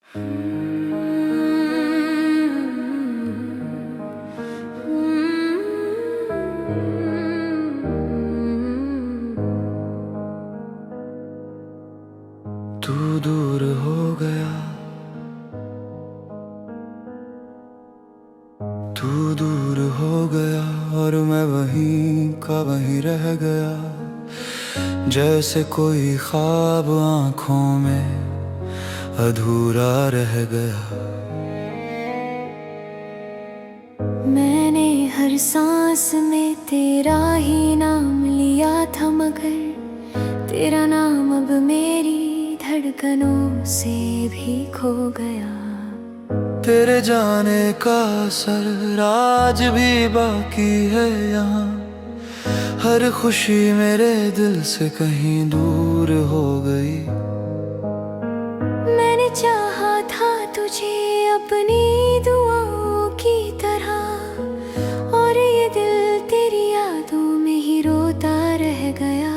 तू दूर हो गया, तू दूर हो गया और मैं वहीं का वहीं रह गया, जैसे कोई ख्वाब आँखों में अधूरा रह गया। मैंने हर सांस में तेरा ही नाम लिया था, मगर तेरा नाम अब मेरी धड़कनों से भी खो गया। तेरे जाने का असर आज भी बाकी है यहाँ, हर खुशी मेरे दिल से कहीं दूर हो गई। मैंने चाहा था तुझे अपनी दुआओं की तरह, और ये दिल तेरी यादों में ही रोता रह गया।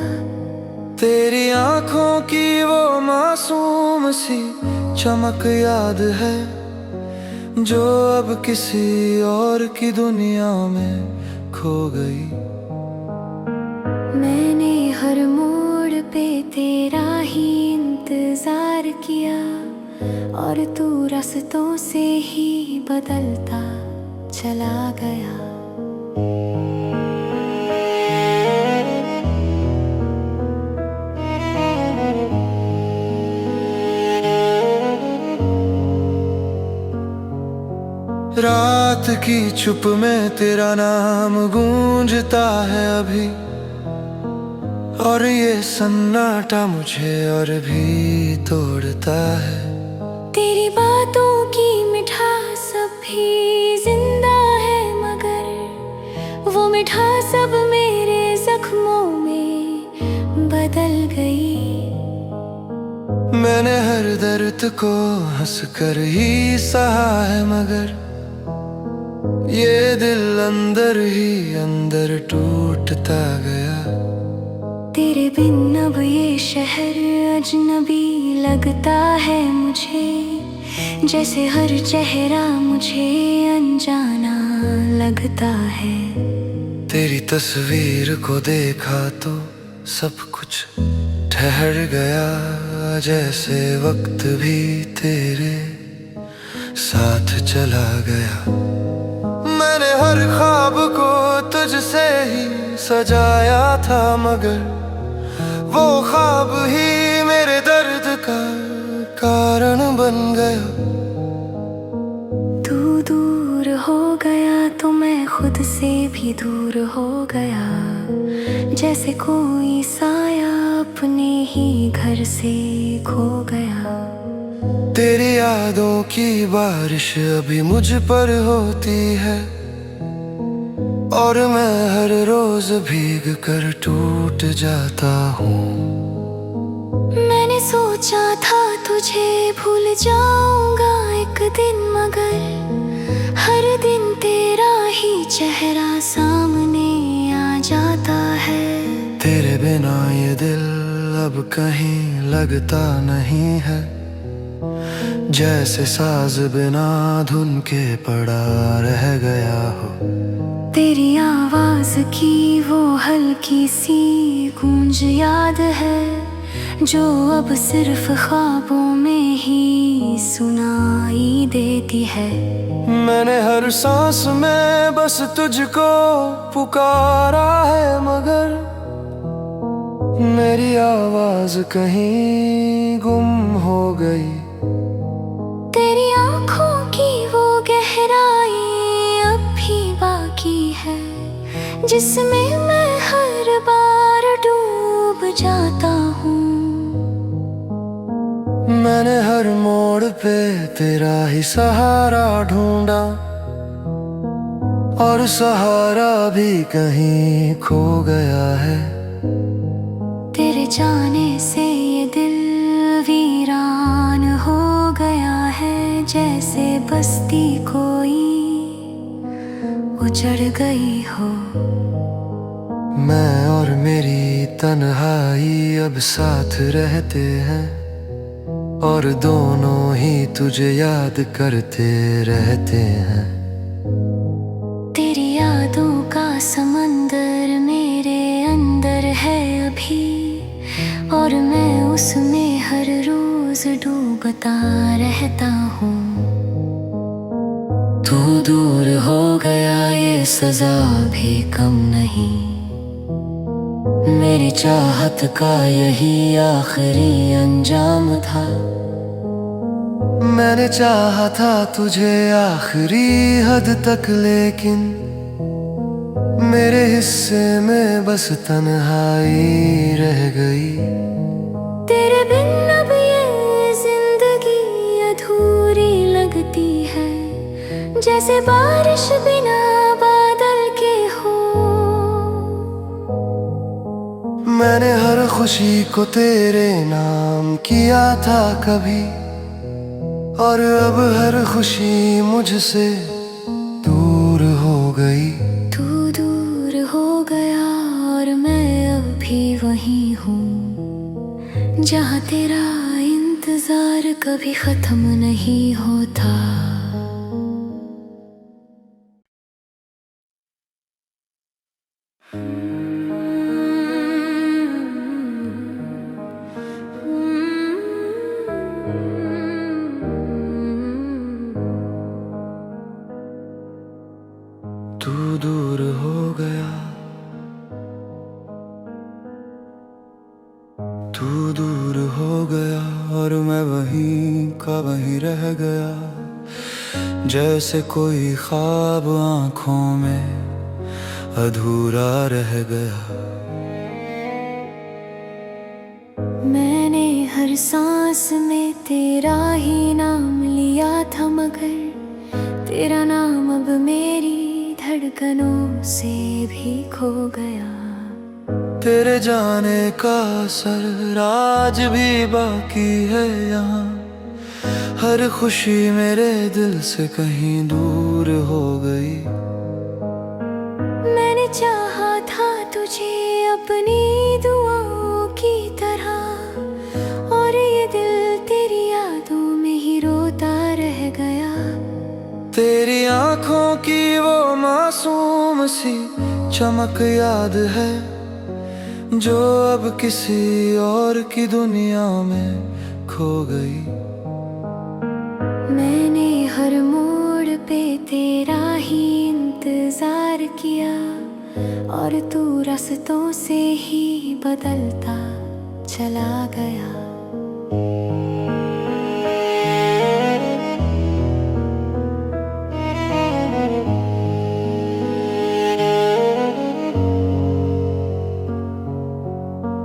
तेरी आंखों की वो मासूम सी चमक याद है, जो अब किसी और की दुनिया में खो गई। मैंने हर मोड़ पे तेरा ही इंतजार किया, और तू रास्तों से ही बदलता चला गया। रात की चुप में तेरा नाम गूंजता है अभी, और ये सन्नाटा मुझे और भी तोड़ता है। तेरी बातों की मिठास अब भी जिंदा है, मगर वो मिठास अब मेरे जख्मों में बदल गई। मैंने हर दर्द को हंसकर ही सहा है, मगर ये दिल अंदर ही अंदर टूटता गया। तेरे बिन अब ये शहर अजनबी लगता है मुझे, जैसे हर चेहरा मुझे अनजाना लगता है। तेरी तस्वीर को देखा तो सब कुछ ठहर गया, जैसे वक्त भी तेरे साथ चला गया। मैंने हर ख्वाब को तुझसे ही सजाया था, मगर वो ख्वाब ही मेरे दर्द का कारण बन गया। तू दूर हो गया तो मैं खुद से भी दूर हो गया, जैसे कोई साया अपने ही घर से खो गया। तेरी यादों की बारिश अभी मुझ पर होती है, और मैं हर रोज भीग कर टूट जाता हूँ। मैंने सोचा था तुझे भूल जाऊंगा एक दिन, मगर हर दिन तेरा ही चेहरा सामने आ जाता है। तेरे बिना ये दिल अब कहीं लगता नहीं है, जैसे साज बिना धुन के पड़ा रह गया हो। तेरी आवाज की वो हल्की सी गूंज याद है, जो अब सिर्फ ख्वाबों में ही सुनाई देती है। मैंने हर सांस में बस तुझको पुकारा है, मगर मेरी आवाज कहीं गुम हो गई। तेरी आंखों की वो गहराई अब भी बाकी है, जिसमें मैं हर बार डूब जाता हूँ। मैंने हर मोड़ पे तेरा ही सहारा ढूंढा, और सहारा भी कहीं खो गया है। तेरे जाने से ये दिल वीरान हो गया है, जैसे बस्ती कोई उजड़ गई हो। मैं और मेरी तन्हाई अब साथ रहते हैं, और दोनों ही तुझे याद करते रहते हैं। तेरी यादों का समंदर मेरे अंदर है अभी, और मैं उसमें हर रोज डूबता रहता हूँ। तू दूर हो गया ये सजा भी कम नहीं, मेरी चाहत का यही आखिरी अंजाम था। मैंने चाहा था तुझे आखिरी हद तक, लेकिन मेरे हिस्से में बस तन्हाई रह गई। तेरे बिन अब ये जिंदगी अधूरी लगती है, जैसे बारिश बिना बादल के हो। मैंने हर खुशी को तेरे नाम किया था कभी, और अब हर खुशी मुझसे दूर हो गई। तू दूर हो गया और मैं अब भी वही हूँ, जहाँ तेरा इंतजार कभी खत्म नहीं होता। तू दूर हो गया, तू दूर हो गया, और मैं वहीं का वहीं रह गया, जैसे कोई ख्वाब आँखों में अधूरा रह गया। मैंने हर सांस में तेरा ही नाम लिया था, मगर तेरा नाम अब मेरी धड़कनों से भी खो गया। तेरे जाने का असर आज भी बाकी है यहाँ, हर खुशी मेरे दिल से कहीं दूर हो गई। मैंने चाहा था तुझे अपनी दुआओं की तरह, और ये दिल तेरी यादों में ही रोता रह गया। तेरी आंखों की वो मासूम सी चमक याद है, जो अब किसी और की दुनिया में खो गई। मैंने हर मोड़ पे तेरा ही इंतजार किया, और तू रास्तों से ही बदलता चला गया।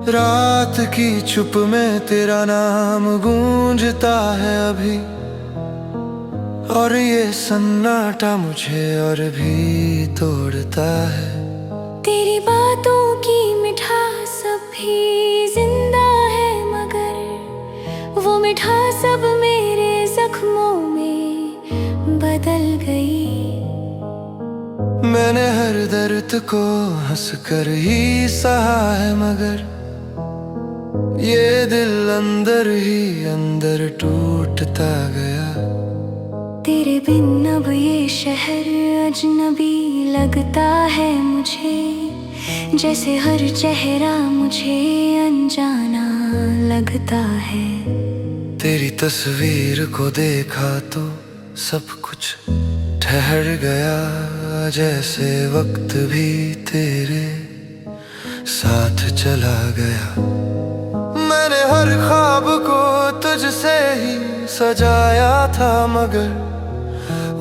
रात की चुप में तेरा नाम गूंजता है अभी, और ये सन्नाटा मुझे और भी तोड़ता है। तेरी बातों की मिठास अब भी जिंदा है, मगर वो मिठास अब मेरे जख्मों में बदल गई। मैंने हर दर्द को हंसकर ही सहा है, मगर ये दिल अंदर ही अंदर टूटता गया। तेरे बिन अब ये शहर अजनबी लगता है मुझे, जैसे हर चेहरा मुझे अनजाना लगता है। तेरी तस्वीर को देखा तो सब कुछ ठहर गया, जैसे वक्त भी तेरे साथ चला गया। मैंने हर ख्वाब को तुझसे ही सजाया था, मगर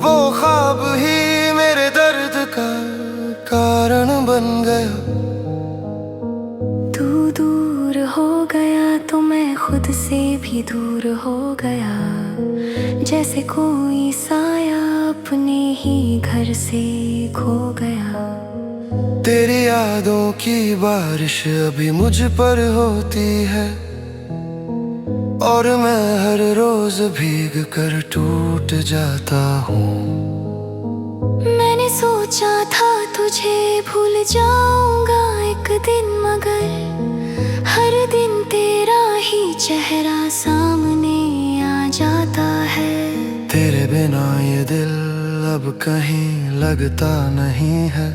वो ख्वाब ही मेरे दर्द का कारण बन गया। तू दूर हो गया तो मैं खुद से भी दूर हो गया, जैसे कोई साया अपने ही घर से खो गया। तेरी यादों की बारिश अभी मुझ पर होती है, और मैं हर रोज भीग कर टूट जाता हूँ। मैंने सोचा था तुझे भूल जाऊंगा एक दिन, मगर हर दिन तेरा ही चेहरा सामने ये दिल अब कहीं लगता नहीं है,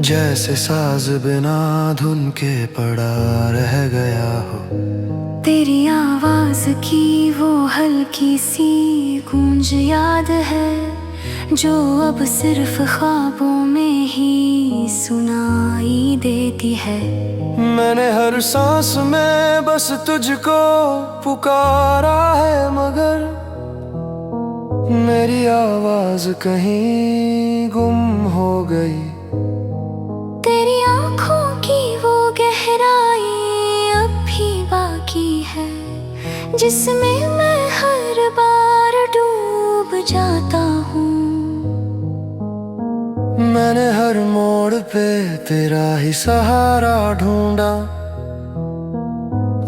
जैसे साज बिना धुन के पड़ा रह गया हो। तेरी आवाज की वो हल्की सी गूंज याद है, जो अब सिर्फ ख्वाबों में ही सुनाई देती है। मैंने हर सांस में बस तुझको पुकारा है, मगर मेरी आवाज कहीं गुम हो गई। तेरी आंखों की वो गहराई अब भी बाकी है, जिसमें मैं हर बार डूब जाता हूँ। मैंने हर मोड़ पे तेरा ही सहारा ढूंढा,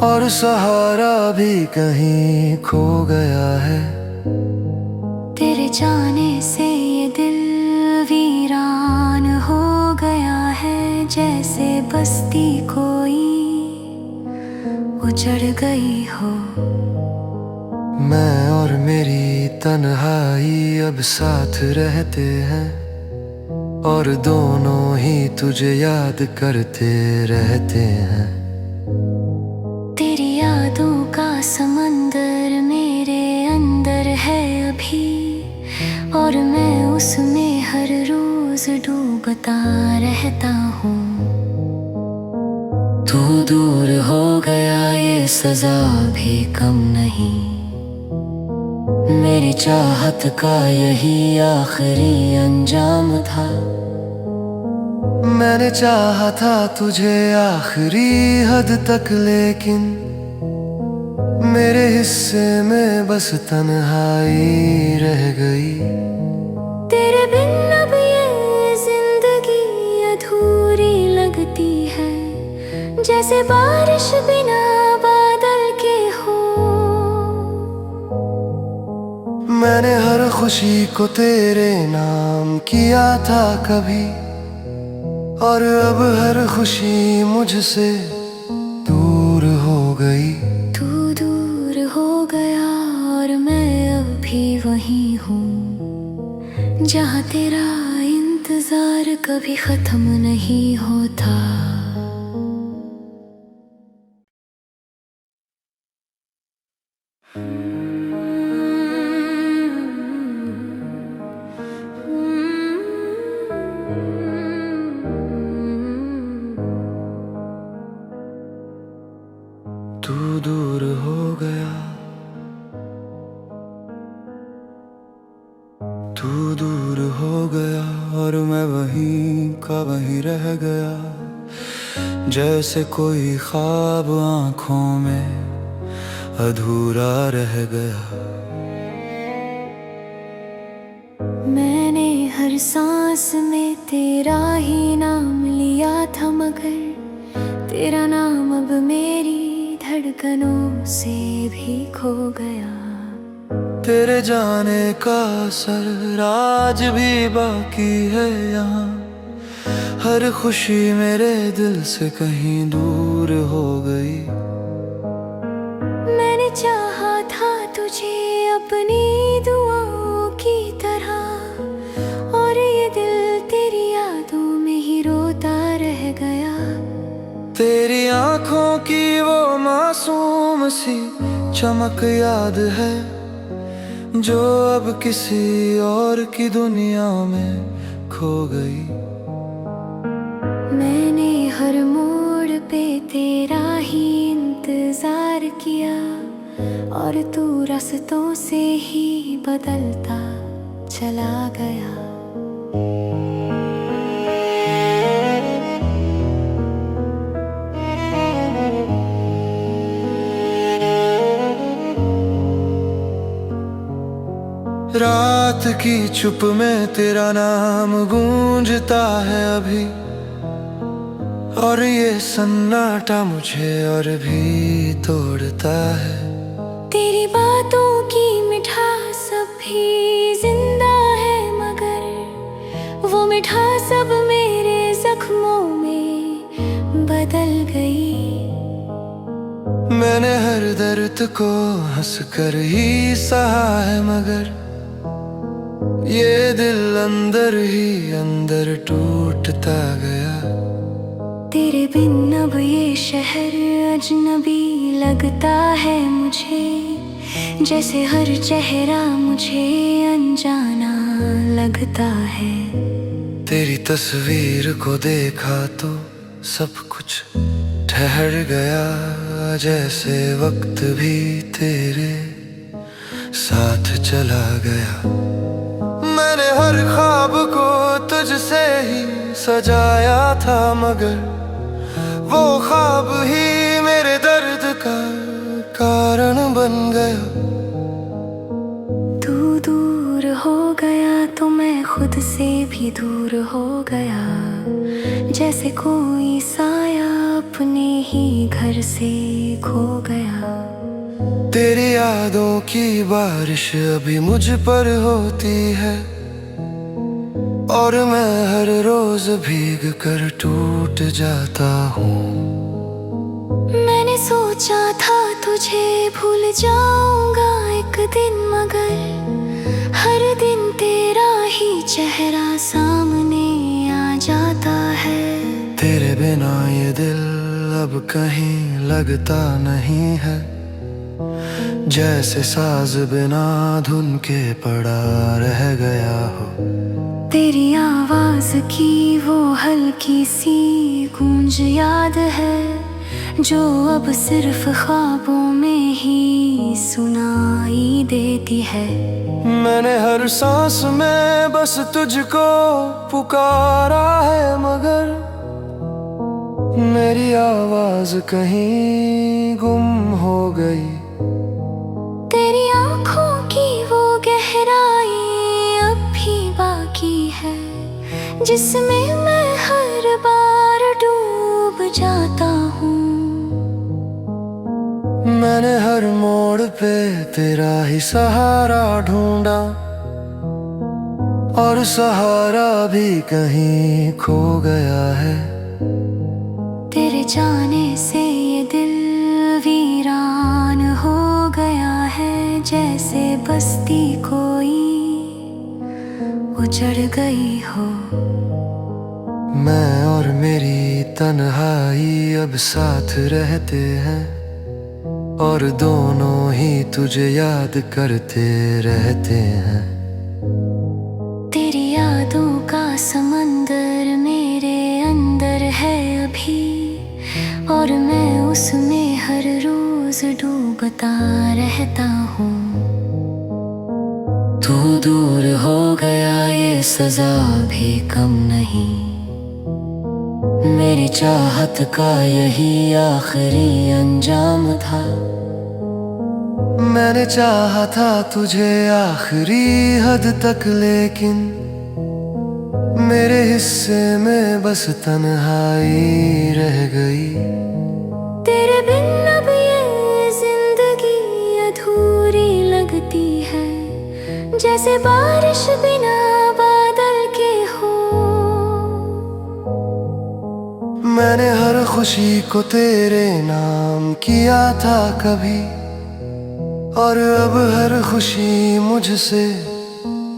और सहारा भी कहीं खो गया है। तेरे जाने से ये दिल वीरान हो गया है, जैसे बस्ती कोई उजड़ गई हो। मैं और मेरी तन्हाई अब साथ रहते हैं, और दोनों ही तुझे याद करते रहते हैं। तेरी यादों का समंदर मेरे अंदर है अभी, और मैं उसमें हर रोज डूबता रहता हूँ। तू दूर हो गया ये सजा भी कम नहीं, मेरी चाहत का यही आखिरी अंजाम था। मैंने चाहा था तुझे आखिरी हद तक, लेकिन मेरे हिस्से में बस तन्हाई रह गई। तेरे बिन अब ये जिंदगी अधूरी लगती है, जैसे बारिश बिना बादल के हो। मैंने हर खुशी को तेरे नाम किया था कभी, और अब हर खुशी मुझसे दूर हो गई। तू दूर हो गया और मैं अब भी वहीं हूँ, जहाँ तेरा इंतजार कभी खत्म नहीं होता। तू दूर हो गया, तू दूर हो गया, और मैं वहीं का वहीं रह गया, जैसे कोई ख्वाब आँखों में अधूरा रह गया। मैंने हर सांस में तेरा ही नाम लिया था, मगर तेरा नाम अब मेरी धड़कनों से भी खो गया। तेरे जाने का असर आज भी बाकी है यहाँ, हर खुशी मेरे दिल से कहीं दूर हो गई। मैंने चाहा था तुझे अपनी दुआओं की तरह, और ये दिल तेरी यादों में ही रोता रह गया। तेरी आंखों की वो मासूम सी चमक याद है, जो अब किसी और की दुनिया में खो गई। मैंने हर मोड़ पे तेरा ही इंतजार किया, और तू रास्तों से ही बदलता चला गया। रात की चुप में तेरा नाम गूंजता है अभी, और ये सन्नाटा मुझे और भी तोड़ता है। तेरी बातों की मिठास अब भी जिंदा है, मगर वो मिठास अब मेरे जख्मों में बदल गई। मैंने हर दर्द को हंस कर ही सहा है, मगर ये दिल अंदर ही अंदर टूटता गया। तेरे बिन अब ये शहर अजनबी लगता है मुझे, जैसे हर चेहरा मुझे अनजाना लगता है। तेरी तस्वीर को देखा तो सब कुछ ठहर गया, जैसे वक्त भी तेरे साथ चला गया। मैंने हर ख्वाब को तुझसे ही सजाया था, मगर वो ख्वाब ही मेरे दर्द का कारण बन गया। तू दूर हो गया तो मैं खुद से भी दूर हो गया, जैसे कोई साया अपने ही घर से खो गया। तेरी यादों की बारिश अभी मुझ पर होती है, और मैं हर रोज भीग कर टूट जाता हूँ। मैंने सोचा था तुझे भूल जाऊंगा एक दिन, मगर हर दिन तेरा ही चेहरा सामने आ जाता है। तेरे बिना ये दिल अब कहीं लगता नहीं है, जैसे साज बिना धुन के पड़ा रह गया हो। तेरी आवाज की वो हल्की सी गूंज याद है, जो अब सिर्फ ख्वाबों में ही सुनाई देती है। मैंने हर सांस में बस तुझको पुकारा है, मगर मेरी आवाज कहीं गुम हो गई। तेरी आंखों की वो गहराई अब भी बाकी है, जिसमें मैं हर बार डूब जाता हूँ। मैंने हर मोड़ पे तेरा ही सहारा ढूंढा, और सहारा भी कहीं खो गया है। तेरे जाने से ये दिल वीरान हो गया है, जैसे बस्ती कोई उजड़ गई हो। मैं और मेरी तन्हाई अब साथ रहते हैं, और दोनों ही तुझे याद करते रहते हैं। तेरी यादों का समंदर मेरे अंदर है अभी, और मैं उसमें हर रोज डूबता रहता हूँ। तू दूर हो गया ये सजा भी कम नहीं, मेरी चाहत का यही आखिरी अंजाम था। मैंने चाहा था तुझे आखिरी हद तक, लेकिन मेरे हिस्से में बस तन्हाई रह गई। तेरे बिन अब ये जिंदगी अधूरी लगती है, जैसे बारिश बिना बादल के हो। मैंने हर खुशी को तेरे नाम किया था कभी, और अब हर खुशी मुझसे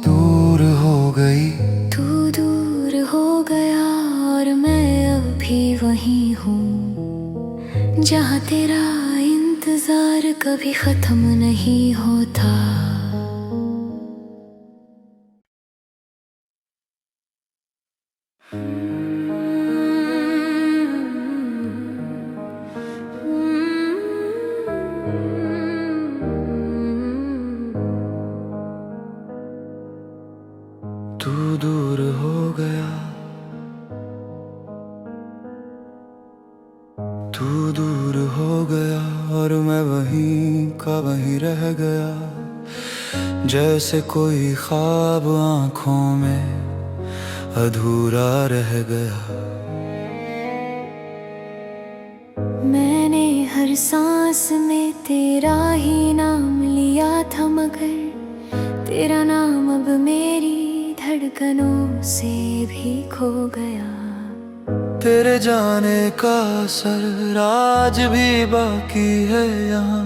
दूर हो गई। तू दूर हो गया और मैं अब भी वही हूँ, जहाँ तेरा इंतजार कभी खत्म नहीं होता। तू दूर हो गया, तू दूर हो गया, और मैं वहीं का वहीं रह गया, जैसे कोई ख्वाब आँखों में अधूरा रह गया। मैंने हर सांस में तेरा ही नाम लिया था, मगर तेरा नाम अब मेरी धड़कनों से भी खो गया। तेरे जाने का असर आज भी बाकी है यहाँ,